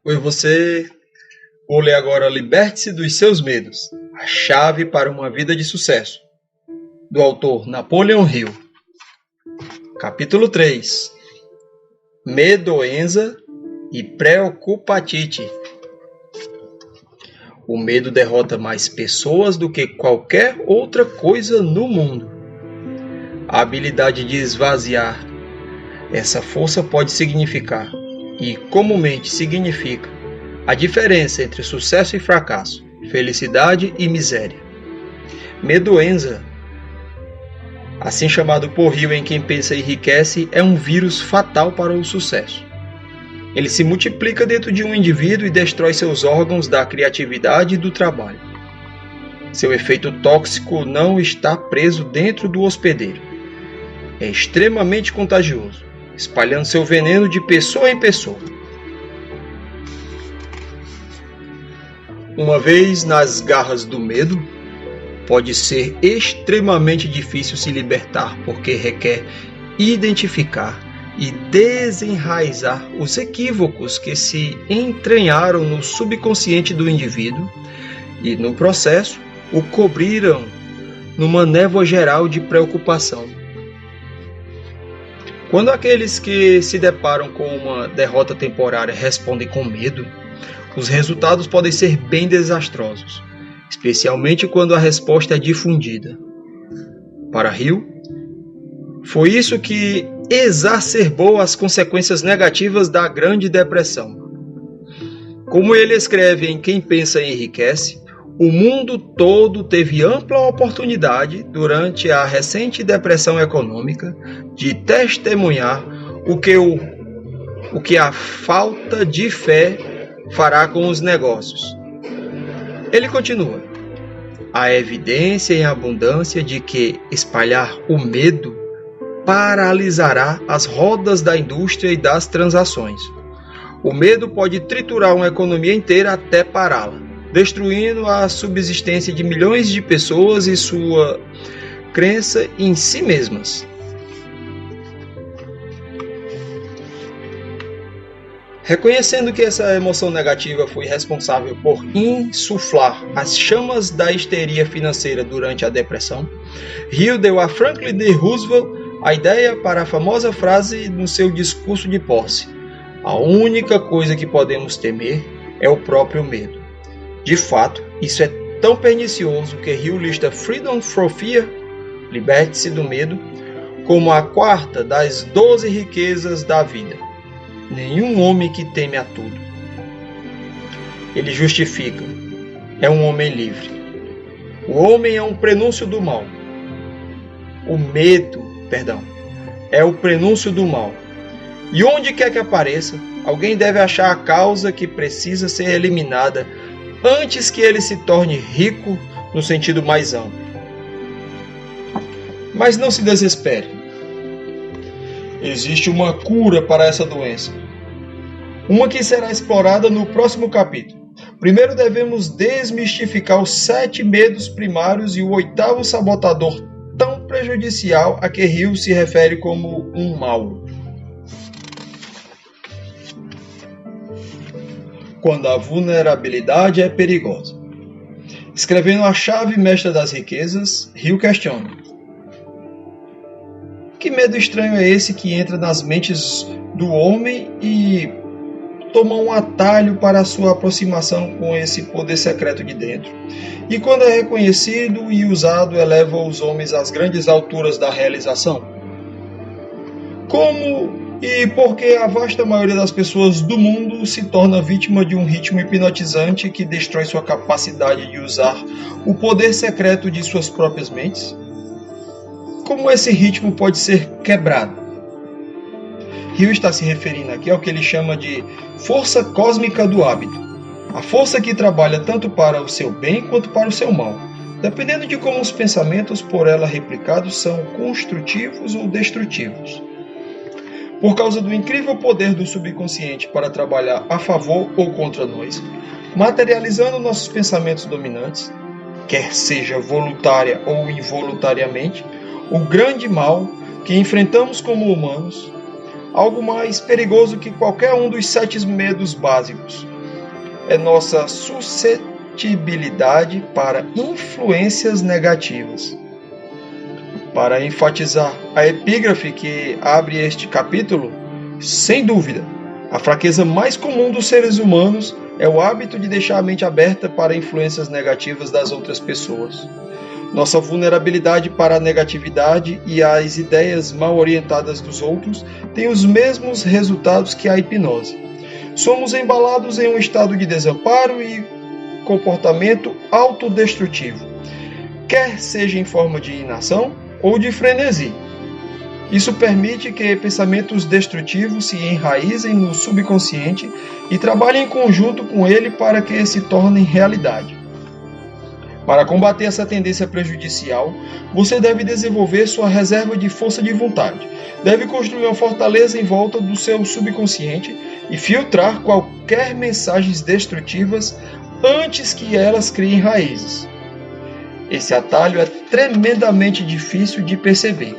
Oi, você. Vou ler agora Liberte-se dos Seus Medos, a chave para uma vida de sucesso, do autor Napoleon Hill. Capítulo 3. Medoenza e preocupatite. O medo derrota mais pessoas do que qualquer outra coisa no mundo. A habilidade de esvaziar essa força pode significar, e comumente significa, a diferença entre sucesso e fracasso, felicidade e miséria. Medoenza, assim chamado por Hill em Quem Pensa Enriquece, é um vírus fatal para o sucesso. Ele se multiplica dentro de um indivíduo e destrói seus órgãos da criatividade e do trabalho. Seu efeito tóxico não está preso dentro do hospedeiro. É extremamente contagioso, espalhando seu veneno de pessoa em pessoa. Uma vez nas garras do medo, pode ser extremamente difícil se libertar, porque requer identificar e desenraizar os equívocos que se entranharam no subconsciente do indivíduo e, no processo, o cobriram numa névoa geral de preocupação. Quando aqueles que se deparam com uma derrota temporária respondem com medo, os resultados podem ser bem desastrosos, especialmente quando a resposta é difundida. Para Hill, foi isso que exacerbou as consequências negativas da Grande Depressão. Como ele escreve em Quem Pensa Enriquece, o mundo todo teve ampla oportunidade, durante a recente depressão econômica, de testemunhar o que a falta de fé fará com os negócios. Ele continua: há evidência em abundância de que espalhar o medo paralisará as rodas da indústria e das transações. O medo pode triturar uma economia inteira até pará-la, destruindo a subsistência de milhões de pessoas e sua crença em si mesmas. Reconhecendo que essa emoção negativa foi responsável por insuflar as chamas da histeria financeira durante a depressão, Hill deu a Franklin D. Roosevelt a ideia para a famosa frase no seu discurso de posse: a única coisa que podemos temer é o próprio medo. De fato, isso é tão pernicioso que Hill lista Freedom from Fear, liberte-se do medo, como a quarta das 12 riquezas da vida. Nenhum homem que teme a tudo. Ele justifica: é um homem livre. O homem é um prenúncio do mal. O medo, é o prenúncio do mal. E onde quer que apareça, alguém deve achar a causa que precisa ser eliminada antes que ele se torne rico no sentido mais amplo. Mas não se desespere. Existe uma cura para essa doença. Uma que será explorada no próximo capítulo. Primeiro devemos desmistificar os 7 medos primários e o 8º sabotador tão prejudicial a que Hill se refere como um mal. Quando a vulnerabilidade é perigosa. Escrevendo A Chave Mestra das Riquezas, Hill questiona: que medo estranho é esse que entra nas mentes do homem e toma um atalho para a sua aproximação com esse poder secreto de dentro? E quando é reconhecido e usado, eleva os homens às grandes alturas da realização? Como e por que a vasta maioria das pessoas do mundo se torna vítima de um ritmo hipnotizante que destrói sua capacidade de usar o poder secreto de suas próprias mentes? Como esse ritmo pode ser quebrado? Hill está se referindo aqui ao que ele chama de força cósmica do hábito. A força que trabalha tanto para o seu bem quanto para o seu mal, dependendo de como os pensamentos por ela replicados são construtivos ou destrutivos. Por causa do incrível poder do subconsciente para trabalhar a favor ou contra nós, materializando nossos pensamentos dominantes, quer seja voluntária ou involuntariamente, o grande mal que enfrentamos como humanos, algo mais perigoso que qualquer um dos 7 medos básicos. É nossa suscetibilidade para influências negativas. Para enfatizar a epígrafe que abre este capítulo, sem dúvida, a fraqueza mais comum dos seres humanos é o hábito de deixar a mente aberta para influências negativas das outras pessoas. Nossa vulnerabilidade para a negatividade e as ideias mal orientadas dos outros tem os mesmos resultados que a hipnose. Somos embalados em um estado de desamparo e comportamento autodestrutivo, quer seja em forma de inação ou de frenesi. Isso permite que pensamentos destrutivos se enraizem no subconsciente e trabalhem em conjunto com ele para que se tornem realidade. Para combater essa tendência prejudicial, você deve desenvolver sua reserva de força de vontade. Deve construir uma fortaleza em volta do seu subconsciente e filtrar qualquer mensagens destrutivas antes que elas criem raízes. Esse atalho é tremendamente difícil de perceber.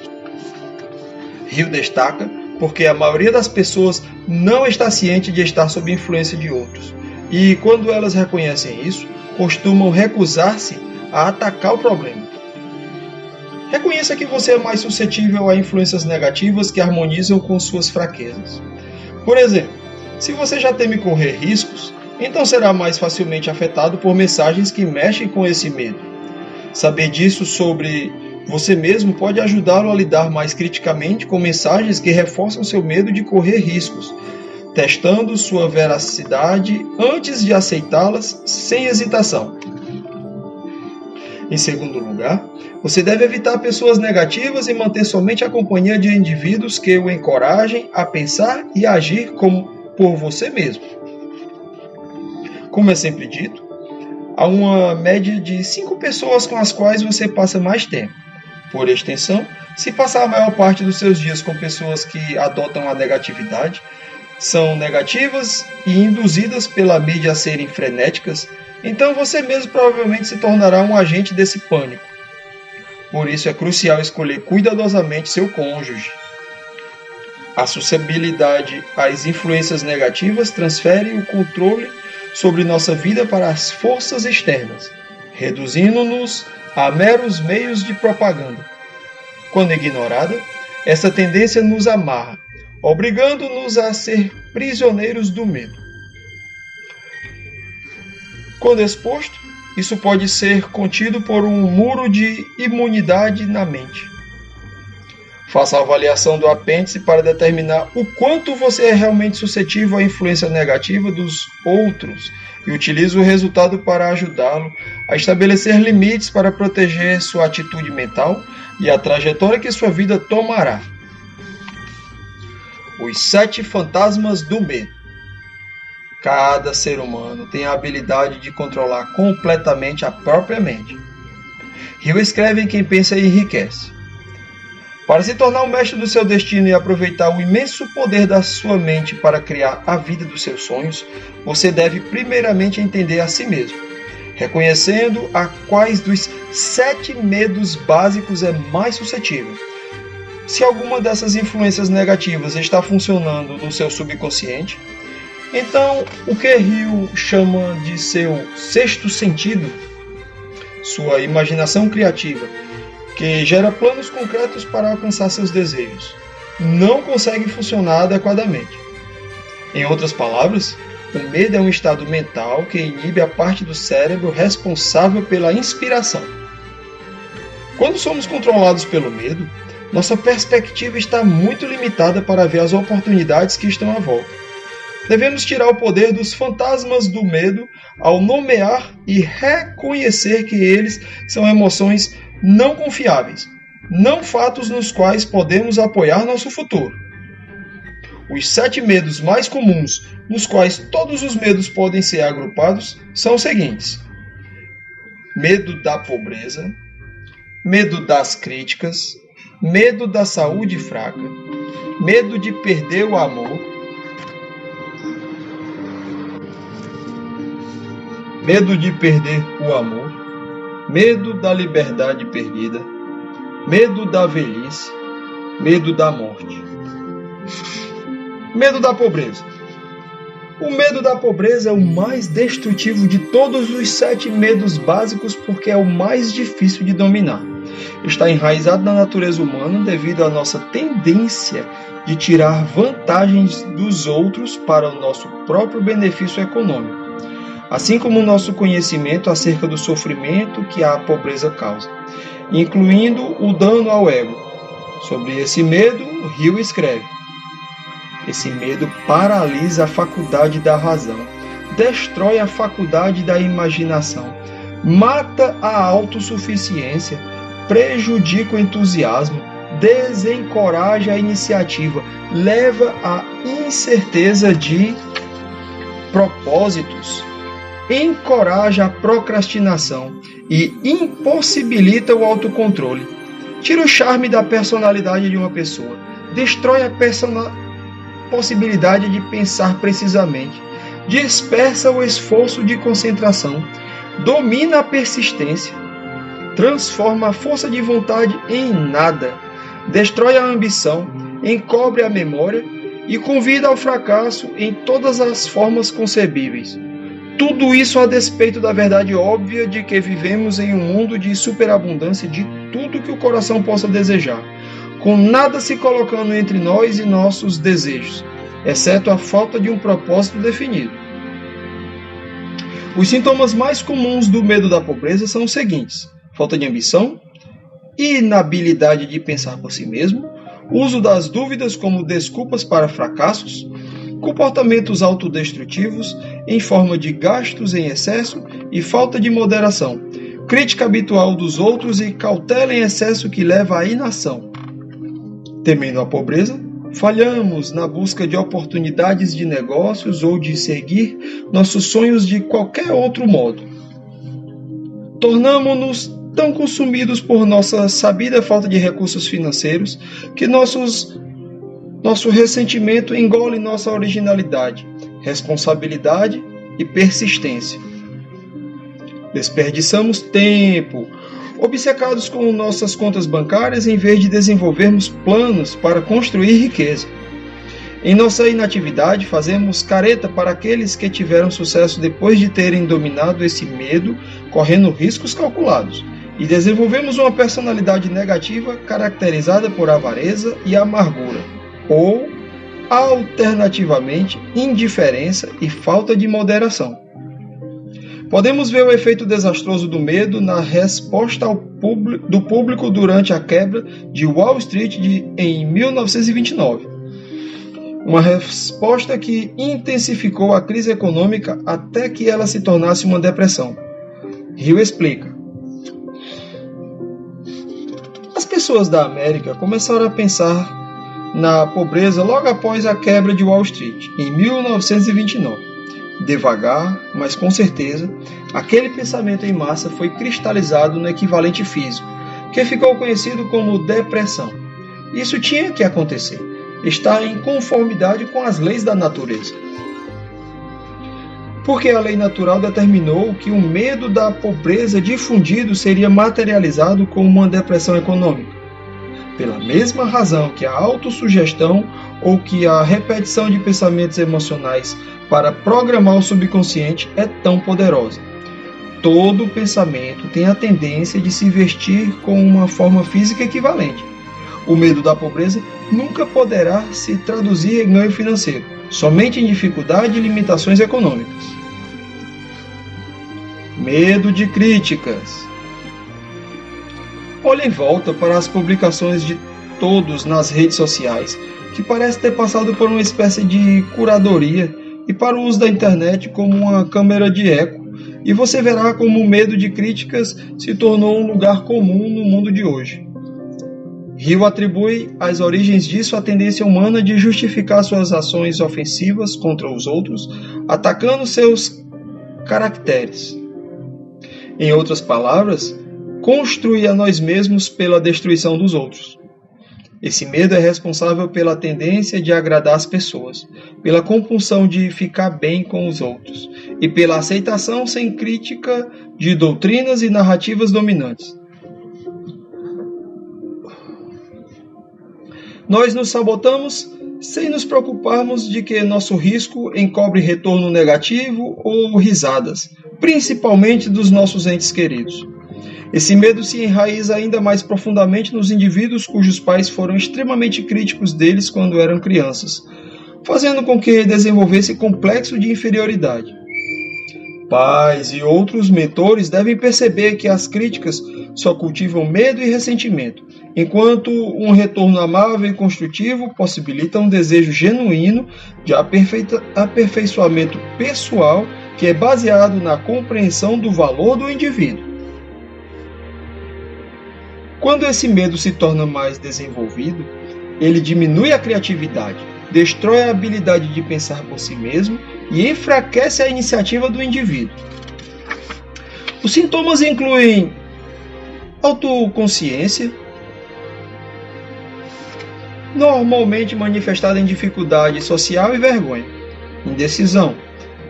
Hill destaca porque a maioria das pessoas não está ciente de estar sob influência de outros, e quando elas reconhecem isso, costumam recusar-se a atacar o problema. Reconheça que você é mais suscetível a influências negativas que harmonizam com suas fraquezas. Por exemplo, se você já teme correr riscos, então será mais facilmente afetado por mensagens que mexem com esse medo. Saber disso sobre você mesmo pode ajudá-lo a lidar mais criticamente com mensagens que reforçam seu medo de correr riscos, testando sua veracidade antes de aceitá-las sem hesitação. Em segundo lugar, você deve evitar pessoas negativas e manter somente a companhia de indivíduos que o encorajem a pensar e agir por você mesmo. Como é sempre dito, há uma média de 5 pessoas com as quais você passa mais tempo. Por extensão, se passar a maior parte dos seus dias com pessoas que adotam a negatividade, são negativas e induzidas pela mídia a serem frenéticas, então você mesmo provavelmente se tornará um agente desse pânico. Por isso é crucial escolher cuidadosamente seu cônjuge. A suscetibilidade às influências negativas transfere o controle sobre nossa vida para as forças externas, reduzindo-nos a meros meios de propaganda. Quando ignorada, essa tendência nos amarra, obrigando-nos a ser prisioneiros do medo. Quando exposto, isso pode ser contido por um muro de imunidade na mente. Faça a avaliação do apêndice para determinar o quanto você é realmente suscetível à influência negativa dos outros e utilize o resultado para ajudá-lo a estabelecer limites para proteger sua atitude mental e a trajetória que sua vida tomará. Os 7 fantasmas do medo. Cada ser humano tem a habilidade de controlar completamente a própria mente. Hill escreve em Quem Pensa Enriquece. Para se tornar o mestre do seu destino e aproveitar o imenso poder da sua mente para criar a vida dos seus sonhos, você deve primeiramente entender a si mesmo, reconhecendo a quais dos 7 medos básicos é mais suscetível. Se alguma dessas influências negativas está funcionando no seu subconsciente, então o que Hill chama de seu sexto sentido, sua imaginação criativa, que gera planos concretos para alcançar seus desejos, não consegue funcionar adequadamente. Em outras palavras, o medo é um estado mental que inibe a parte do cérebro responsável pela inspiração. Quando somos controlados pelo medo, nossa perspectiva está muito limitada para ver as oportunidades que estão à volta. Devemos tirar o poder dos fantasmas do medo ao nomear e reconhecer que eles são emoções não confiáveis, não fatos nos quais podemos apoiar nosso futuro. Os 7 medos mais comuns, nos quais todos os medos podem ser agrupados, são os seguintes: medo da pobreza, medo das críticas, medo da saúde fraca, medo de perder o amor, medo de perder o amor, medo da liberdade perdida, medo da velhice, medo da morte. Medo da pobreza. O medo da pobreza é o mais destrutivo de todos os 7 medos básicos porque é o mais difícil de dominar. Está enraizado na natureza humana devido à nossa tendência de tirar vantagens dos outros para o nosso próprio benefício econômico, assim como o nosso conhecimento acerca do sofrimento que a pobreza causa, incluindo o dano ao ego. Sobre esse medo, Hill escreve: esse medo paralisa a faculdade da razão, destrói a faculdade da imaginação, mata a autossuficiência, prejudica o entusiasmo, desencoraja a iniciativa, leva à incerteza de propósitos, encoraja a procrastinação e impossibilita o autocontrole. Tira o charme da personalidade de uma pessoa, destrói a possibilidade de pensar precisamente, dispersa o esforço de concentração, domina a persistência, transforma a força de vontade em nada, destrói a ambição, encobre a memória e convida ao fracasso em todas as formas concebíveis. Tudo isso a despeito da verdade óbvia de que vivemos em um mundo de superabundância de tudo que o coração possa desejar, com nada se colocando entre nós e nossos desejos, exceto a falta de um propósito definido. Os sintomas mais comuns do medo da pobreza são os seguintes: falta de ambição, inabilidade de pensar por si mesmo, uso das dúvidas como desculpas para fracassos, comportamentos autodestrutivos em forma de gastos em excesso e falta de moderação, crítica habitual dos outros e cautela em excesso que leva à inação. Temendo a pobreza, falhamos na busca de oportunidades de negócios ou de seguir nossos sonhos de qualquer outro modo. Tornamo-nos tão consumidos por nossa sabida falta de recursos financeiros que nosso ressentimento engole nossa originalidade, responsabilidade e persistência. Desperdiçamos tempo, obcecados com nossas contas bancárias em vez de desenvolvermos planos para construir riqueza. Em nossa inatividade, fazemos careta para aqueles que tiveram sucesso depois de terem dominado esse medo, correndo riscos calculados, e desenvolvemos uma personalidade negativa caracterizada por avareza e amargura, ou, alternativamente, indiferença e falta de moderação. Podemos ver o efeito desastroso do medo na resposta do público durante a quebra de Wall Street em 1929. Uma resposta que intensificou a crise econômica até que ela se tornasse uma depressão. Hill explica: as pessoas da América começaram a pensar na pobreza logo após a quebra de Wall Street, em 1929. Devagar, mas com certeza, aquele pensamento em massa foi cristalizado no equivalente físico, que ficou conhecido como depressão. Isso tinha que acontecer. Está em conformidade com as leis da natureza. Porque a lei natural determinou que o medo da pobreza difundido seria materializado como uma depressão econômica. Pela mesma razão que a autossugestão ou que a repetição de pensamentos emocionais para programar o subconsciente é tão poderosa. Todo pensamento tem a tendência de se vestir com uma forma física equivalente. O medo da pobreza nunca poderá se traduzir em ganho financeiro, somente em dificuldade e limitações econômicas. Medo de críticas. Olhe em volta para as publicações de todos nas redes sociais, que parece ter passado por uma espécie de curadoria e para o uso da internet como uma câmera de eco, e você verá como o medo de críticas se tornou um lugar comum no mundo de hoje. Hill atribui as origens disso à tendência humana de justificar suas ações ofensivas contra os outros, atacando seus caracteres. Em outras palavras, construir a nós mesmos pela destruição dos outros. Esse medo é responsável pela tendência de agradar as pessoas, pela compulsão de ficar bem com os outros e pela aceitação sem crítica de doutrinas e narrativas dominantes. Nós nos sabotamos sem nos preocuparmos de que nosso risco encobre retorno negativo ou risadas, principalmente dos nossos entes queridos. Esse medo se enraiza ainda mais profundamente nos indivíduos cujos pais foram extremamente críticos deles quando eram crianças, fazendo com que desenvolvesse complexo de inferioridade. Pais e outros mentores devem perceber que as críticas só cultivam medo e ressentimento, enquanto um retorno amável e construtivo possibilita um desejo genuíno de aperfeiçoamento pessoal que é baseado na compreensão do valor do indivíduo. Quando esse medo se torna mais desenvolvido, ele diminui a criatividade, destrói a habilidade de pensar por si mesmo e enfraquece a iniciativa do indivíduo. Os sintomas incluem autoconsciência, normalmente manifestada em dificuldade social e vergonha, indecisão,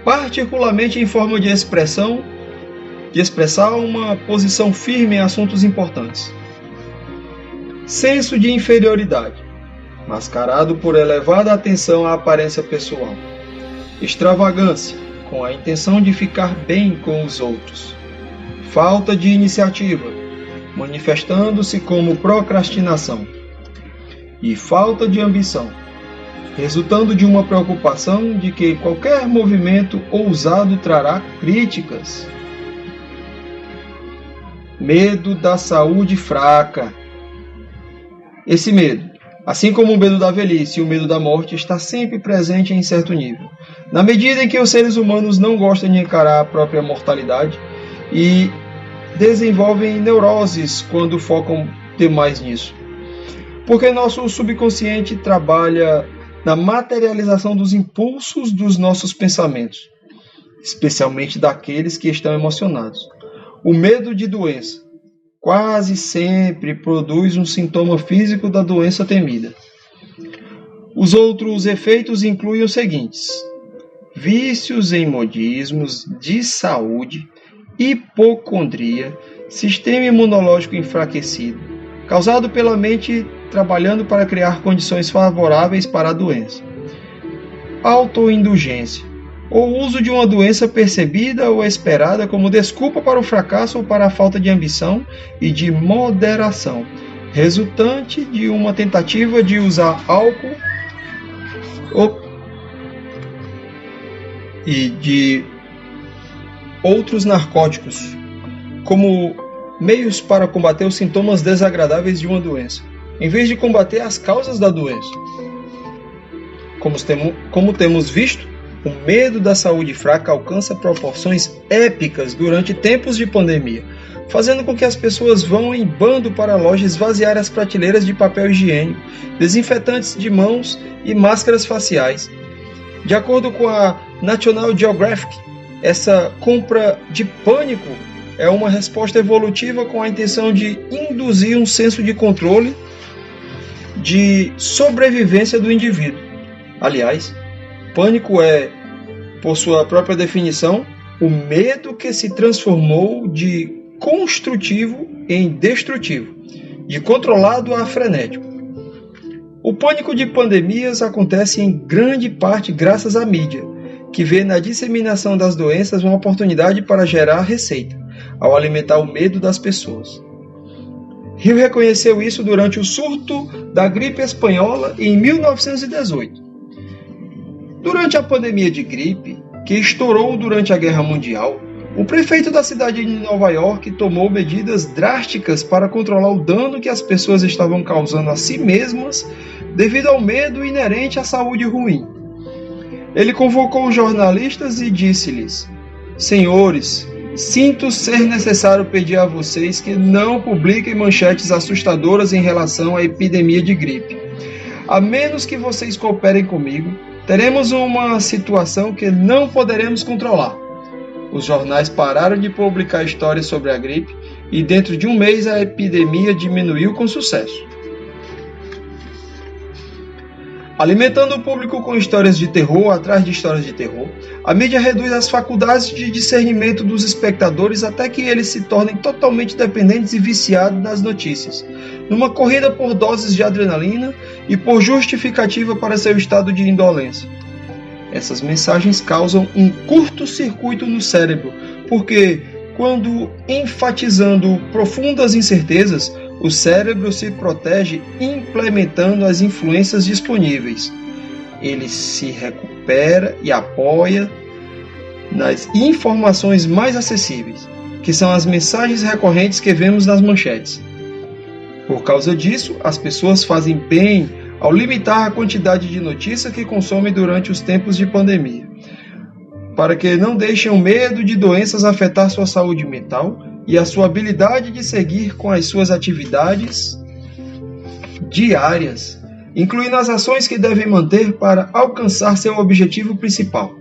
particularmente em forma de expressar uma posição firme em assuntos importantes. Senso de inferioridade, mascarado por elevada atenção à aparência pessoal. Extravagância, com a intenção de ficar bem com os outros. Falta de iniciativa, manifestando-se como procrastinação. E falta de ambição, resultando de uma preocupação de que qualquer movimento ousado trará críticas. Medo da saúde fraca. Esse medo, assim como o medo da velhice e o medo da morte, está sempre presente em certo nível, na medida em que os seres humanos não gostam de encarar a própria mortalidade e desenvolvem neuroses quando focam demais nisso. Porque nosso subconsciente trabalha na materialização dos impulsos dos nossos pensamentos, especialmente daqueles que estão emocionados. O medo de doença quase sempre produz um sintoma físico da doença temida. Os outros efeitos incluem os seguintes: vícios em modismos, de saúde, hipocondria, sistema imunológico enfraquecido, causado pela mente trabalhando para criar condições favoráveis para a doença. Autoindulgência, ou uso de uma doença percebida ou esperada como desculpa para o fracasso ou para a falta de ambição e de moderação, resultante de uma tentativa de usar álcool e de outros narcóticos como meios para combater os sintomas desagradáveis de uma doença, em vez de combater as causas da doença. Como temos visto, o medo da saúde fraca alcança proporções épicas durante tempos de pandemia, fazendo com que as pessoas vão em bando para lojas esvaziar as prateleiras de papel higiênico, desinfetantes de mãos e máscaras faciais. De acordo com a National Geographic, essa compra de pânico é uma resposta evolutiva com a intenção de induzir um senso de controle de sobrevivência do indivíduo. Aliás, pânico é, por sua própria definição, o medo que se transformou de construtivo em destrutivo, de controlado a frenético. O pânico de pandemias acontece em grande parte graças à mídia, que vê na disseminação das doenças uma oportunidade para gerar receita, ao alimentar o medo das pessoas. Rio reconheceu isso durante o surto da gripe espanhola em 1918. Durante a pandemia de gripe, que estourou durante a Guerra Mundial, o prefeito da cidade de Nova York tomou medidas drásticas para controlar o dano que as pessoas estavam causando a si mesmas devido ao medo inerente à saúde ruim. Ele convocou os jornalistas e disse-lhes: "Senhores, sinto ser necessário pedir a vocês que não publiquem manchetes assustadoras em relação à epidemia de gripe. A menos que vocês cooperem comigo, teremos uma situação que não poderemos controlar." Os jornais pararam de publicar histórias sobre a gripe e dentro de um mês a epidemia diminuiu com sucesso. Alimentando o público com histórias de terror atrás de histórias de terror, a mídia reduz as faculdades de discernimento dos espectadores até que eles se tornem totalmente dependentes e viciados nas notícias, numa corrida por doses de adrenalina e por justificativa para seu estado de indolência. Essas mensagens causam um curto-circuito no cérebro, porque, quando enfatizando profundas incertezas, o cérebro se protege implementando as influências disponíveis. Ele se recupera e apoia nas informações mais acessíveis, que são as mensagens recorrentes que vemos nas manchetes. Por causa disso, as pessoas fazem bem ao limitar a quantidade de notícias que consomem durante os tempos de pandemia, para que não deixem o medo de doenças afetar sua saúde mental e a sua habilidade de seguir com as suas atividades diárias, incluindo as ações que devem manter para alcançar seu objetivo principal.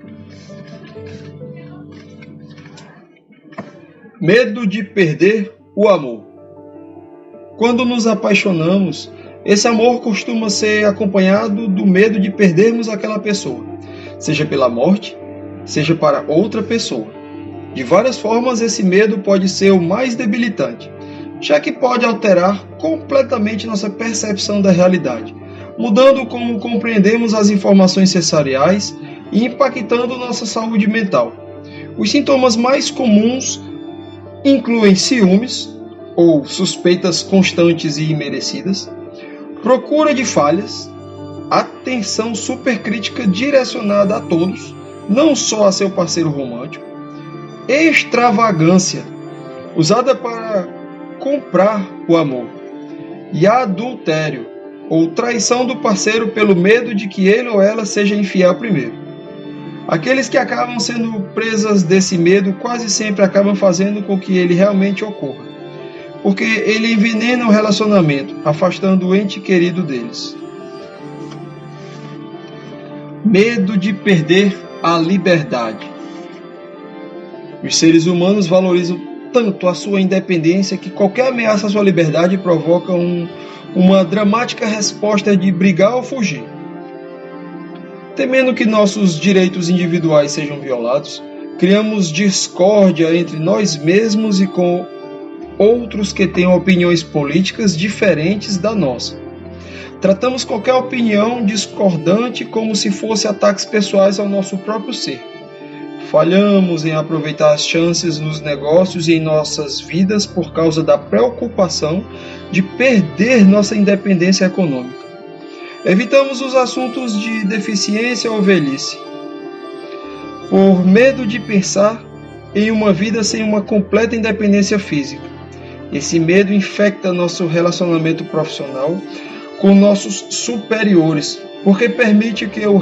Medo de perder o amor. Quando nos apaixonamos, esse amor costuma ser acompanhado do medo de perdermos aquela pessoa, seja pela morte, seja para outra pessoa. De várias formas, esse medo pode ser o mais debilitante, já que pode alterar completamente nossa percepção da realidade, mudando como compreendemos as informações sensoriais e impactando nossa saúde mental. Os sintomas mais comuns incluem ciúmes, ou suspeitas constantes e imerecidas, procura de falhas, atenção supercrítica direcionada a todos, não só a seu parceiro romântico, extravagância, usada para comprar o amor, e adultério, ou traição do parceiro pelo medo de que ele ou ela seja infiel primeiro. Aqueles que acabam sendo presas desse medo quase sempre acabam fazendo com que ele realmente ocorra, porque ele envenena o relacionamento, afastando o ente querido deles. Medo de perder a liberdade. Os seres humanos valorizam tanto a sua independência que qualquer ameaça à sua liberdade provoca uma dramática resposta de brigar ou fugir. Temendo que nossos direitos individuais sejam violados, criamos discórdia entre nós mesmos e com outros que tenham opiniões políticas diferentes da nossa. Tratamos qualquer opinião discordante como se fosse ataques pessoais ao nosso próprio ser. Falhamos em aproveitar as chances nos negócios e em nossas vidas por causa da preocupação de perder nossa independência econômica. Evitamos os assuntos de deficiência ou velhice, por medo de pensar em uma vida sem uma completa independência física. Esse medo infecta nosso relacionamento profissional com nossos superiores, porque permite que o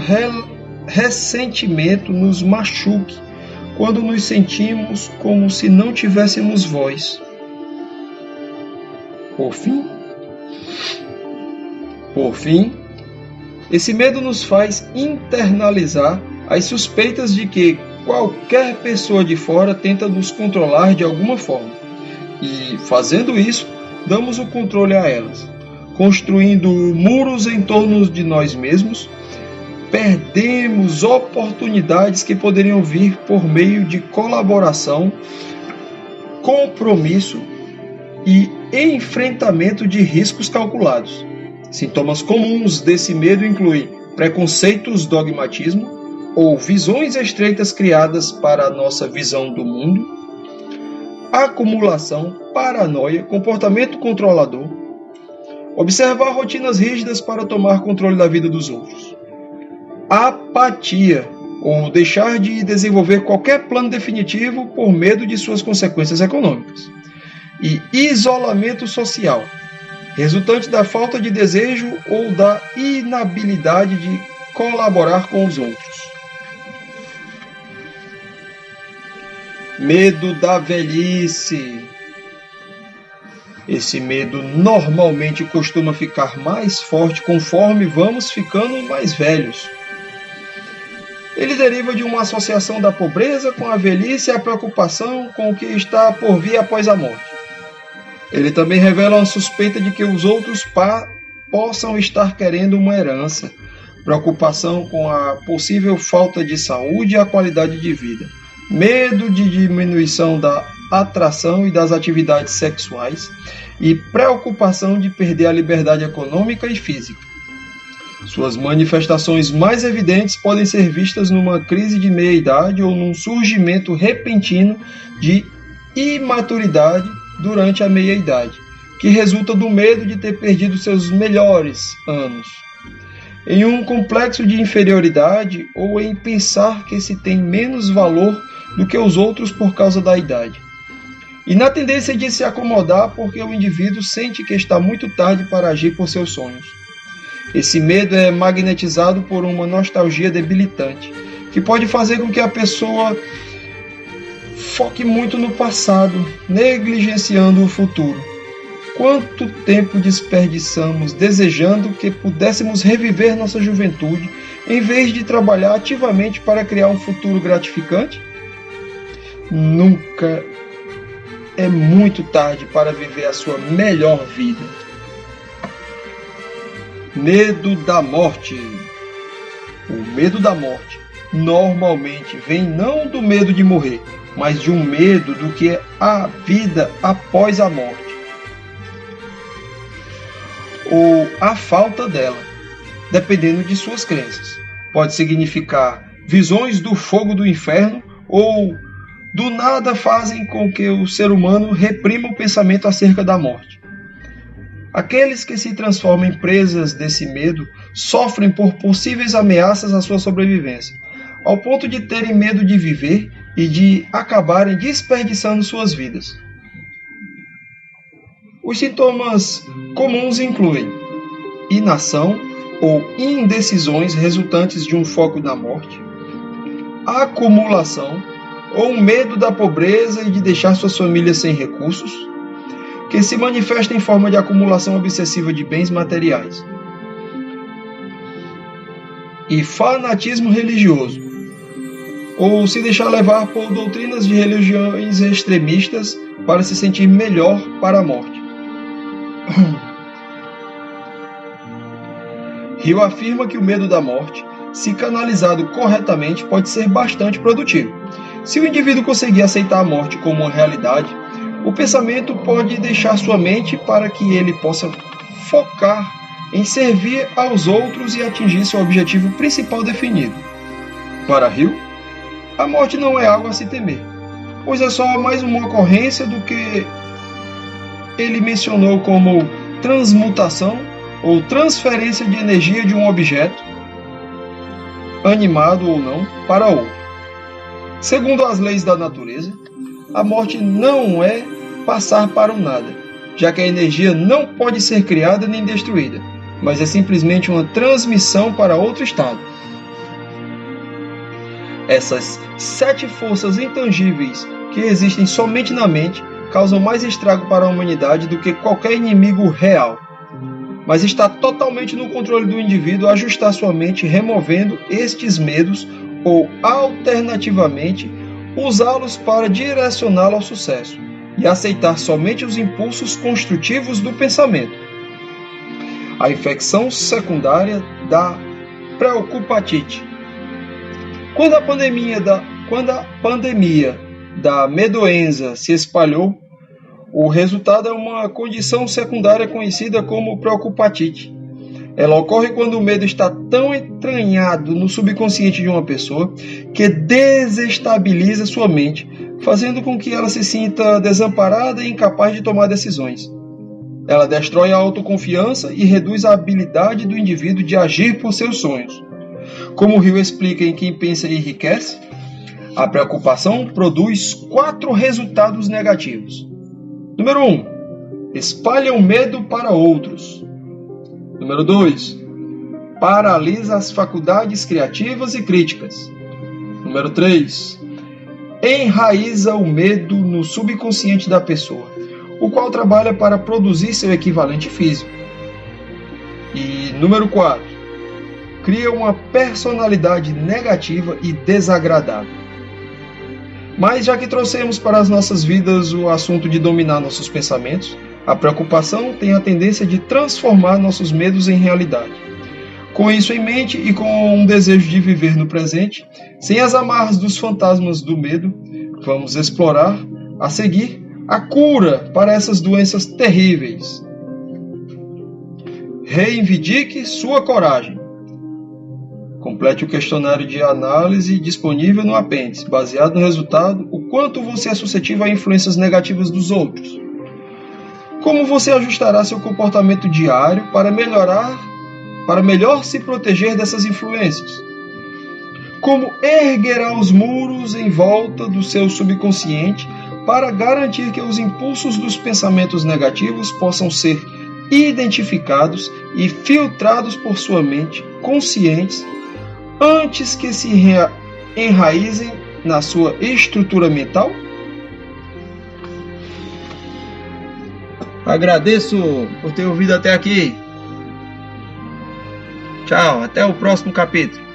ressentimento nos machuque quando nos sentimos como se não tivéssemos voz. Por fim, esse medo nos faz internalizar as suspeitas de que qualquer pessoa de fora tenta nos controlar de alguma forma. E, fazendo isso, damos o controle a elas, construindo muros em torno de nós mesmos. Perdemos oportunidades que poderiam vir por meio de colaboração, compromisso e enfrentamento de riscos calculados. Sintomas comuns desse medo incluem preconceitos, dogmatismo ou visões estreitas criadas para a nossa visão do mundo, acumulação, paranoia, comportamento controlador, observar rotinas rígidas para tomar controle da vida dos outros, apatia, ou deixar de desenvolver qualquer plano definitivo por medo de suas consequências econômicas, e isolamento social, resultante da falta de desejo ou da inabilidade de colaborar com os outros. Medo da velhice. Esse medo normalmente costuma ficar mais forte conforme vamos ficando mais velhos. Ele deriva de uma associação da pobreza com a velhice e a preocupação com o que está por vir após a morte. Ele também revela uma suspeita de que os outros possam estar querendo uma herança, preocupação com a possível falta de saúde e a qualidade de vida, medo de diminuição da atração e das atividades sexuais, e preocupação de perder a liberdade econômica e física. Suas manifestações mais evidentes podem ser vistas numa crise de meia-idade ou num surgimento repentino de imaturidade durante a meia-idade, que resulta do medo de ter perdido seus melhores anos, em um complexo de inferioridade ou em pensar que se tem menos valor do que os outros por causa da idade, e na tendência de se acomodar porque o indivíduo sente que está muito tarde para agir por seus sonhos. Esse medo é magnetizado por uma nostalgia debilitante, que pode fazer com que a pessoa foque muito no passado, negligenciando o futuro. Quanto tempo desperdiçamos desejando que pudéssemos reviver nossa juventude, em vez de trabalhar ativamente para criar um futuro gratificante? Nunca é muito tarde para viver a sua melhor vida. Medo da morte. O medo da morte normalmente vem não do medo de morrer, mas de um medo do que é a vida após a morte, ou a falta dela, dependendo de suas crenças. Pode significar visões do fogo do inferno, ou do nada fazem com que o ser humano reprima o pensamento acerca da morte. Aqueles que se transformam em presas desse medo sofrem por possíveis ameaças à sua sobrevivência, ao ponto de terem medo de viver e de acabarem desperdiçando suas vidas. Os sintomas comuns incluem inação ou indecisões resultantes de um foco na morte, acumulação ou um medo da pobreza e de deixar suas famílias sem recursos, que se manifesta em forma de acumulação obsessiva de bens materiais, e fanatismo religioso, ou se deixar levar por doutrinas de religiões extremistas para se sentir melhor para a morte. Hill afirma que o medo da morte, se canalizado corretamente, pode ser bastante produtivo. Se o indivíduo conseguir aceitar a morte como uma realidade, o pensamento pode deixar sua mente para que ele possa focar em servir aos outros e atingir seu objetivo principal definido. Para Hill, a morte não é algo a se temer, pois é só mais uma ocorrência do que ele mencionou como transmutação ou transferência de energia de um objeto, animado ou não, para outro. Segundo as leis da natureza, a morte não é passar para o nada, já que a energia não pode ser criada nem destruída, mas é simplesmente uma transmissão para outro estado. Essas 7 forças intangíveis que existem somente na mente causam mais estrago para a humanidade do que qualquer inimigo real, mas está totalmente no controle do indivíduo ajustar sua mente removendo estes medos ou, alternativamente, usá-los para direcioná-lo ao sucesso e aceitar somente os impulsos construtivos do pensamento. A infecção secundária da preocupatite. Quando a pandemia da medoenza se espalhou, o resultado é uma condição secundária conhecida como preocupatite. Ela ocorre quando o medo está tão entranhado no subconsciente de uma pessoa que desestabiliza sua mente, fazendo com que ela se sinta desamparada e incapaz de tomar decisões. Ela destrói a autoconfiança e reduz a habilidade do indivíduo de agir por seus sonhos. Como Hill explica em Quem Pensa Enriquece, a preocupação produz 4 resultados negativos. Número 1. Espalha o medo para outros. Número 2. Paralisa as faculdades criativas e críticas. Número 3. Enraiza o medo no subconsciente da pessoa, o qual trabalha para produzir seu equivalente físico. E número 4. Cria uma personalidade negativa e desagradável. Mas já que trouxemos para as nossas vidas o assunto de dominar nossos pensamentos, a preocupação tem a tendência de transformar nossos medos em realidade. Com isso em mente e com um desejo de viver no presente, sem as amarras dos fantasmas do medo, vamos explorar, a seguir, a cura para essas doenças terríveis. Reivindique sua coragem. Complete o questionário de análise disponível no apêndice. Baseado no resultado, o quanto você é suscetível a influências negativas dos outros. Como você ajustará seu comportamento diário para melhor se proteger dessas influências? Como erguerá os muros em volta do seu subconsciente para garantir que os impulsos dos pensamentos negativos possam ser identificados e filtrados por sua mente conscientes antes que se enraizem na sua estrutura mental? Agradeço por ter ouvido até aqui. Tchau, até o próximo capítulo.